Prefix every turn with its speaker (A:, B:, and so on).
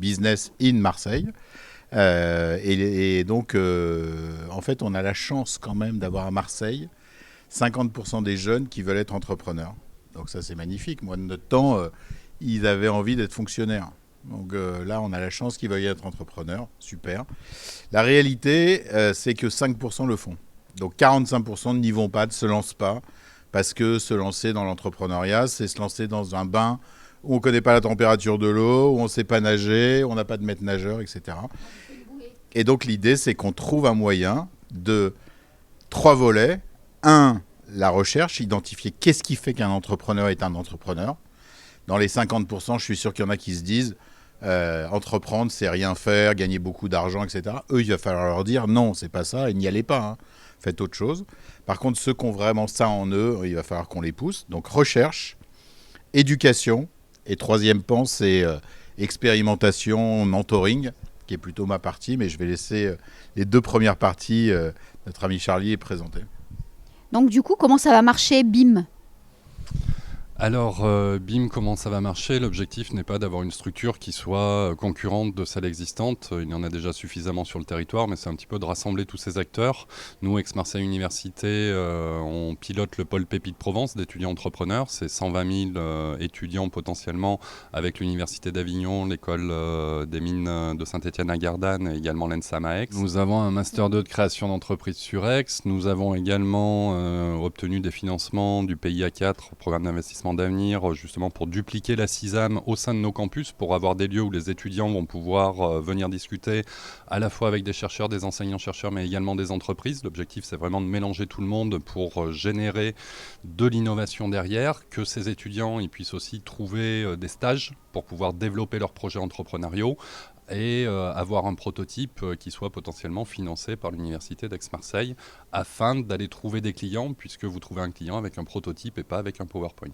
A: Business in Marseille. Et donc, en fait, on a la chance quand même d'avoir à Marseille 50% des jeunes qui veulent être entrepreneurs. Donc ça, c'est magnifique. Moi, de notre temps, ils avaient envie d'être fonctionnaires. Donc là, on a la chance qu'ils veuillent être entrepreneurs. Super. La réalité, c'est que 5% le font. Donc 45% n'y vont pas, ne se lancent pas, parce que se lancer dans l'entrepreneuriat, c'est se lancer dans un bain où on ne connaît pas la température de l'eau, où on ne sait pas nager, où on n'a pas de maître nageur, etc. Et donc l'idée, c'est qu'on trouve un moyen de 3 volets. Un, la recherche, identifier qu'est-ce qui fait qu'un entrepreneur est un entrepreneur. Dans les 50%, je suis sûr qu'il y en a qui se disent entreprendre, c'est rien faire, gagner beaucoup d'argent, etc. Eux, il va falloir leur dire non, c'est pas ça, et n'y allez pas, hein. Faites autre chose. Par contre, ceux qui ont vraiment ça en eux, il va falloir qu'on les pousse. Donc recherche, éducation, et troisième pan, c'est expérimentation, mentoring, qui est plutôt ma partie, mais je vais laisser les 2 premières parties, notre ami Charlie, présenter.
B: Donc du coup, comment ça va marcher, BIM?
C: Alors, BIM, comment ça va marcher? L'objectif n'est pas d'avoir une structure qui soit concurrente de celle existante. Il y en a déjà suffisamment sur le territoire, mais c'est un petit peu de rassembler tous ces acteurs. Nous, Aix-Marseille Université, on pilote le pôle Pépite Provence d'étudiants entrepreneurs. C'est 120 000 étudiants potentiellement avec l'Université d'Avignon, l'école des mines de Saint-Étienne-à-Gardanne et également l'ENSAM à Aix. Nous avons un Master 2 de création d'entreprise sur Aix. Nous avons également obtenu des financements du PIA 4, programme d'investissement d'avenir, justement pour dupliquer la CISAM au sein de nos campus, pour avoir des lieux où les étudiants vont pouvoir venir discuter à la fois avec des chercheurs, des enseignants-chercheurs, mais également des entreprises. L'objectif, c'est vraiment de mélanger tout le monde pour générer de l'innovation derrière, que ces étudiants ils puissent aussi trouver des stages pour pouvoir développer leurs projets entrepreneuriaux et avoir un prototype qui soit potentiellement financé par l'Université d'Aix-Marseille afin d'aller trouver des clients, puisque vous trouvez un client avec un prototype et pas avec un PowerPoint.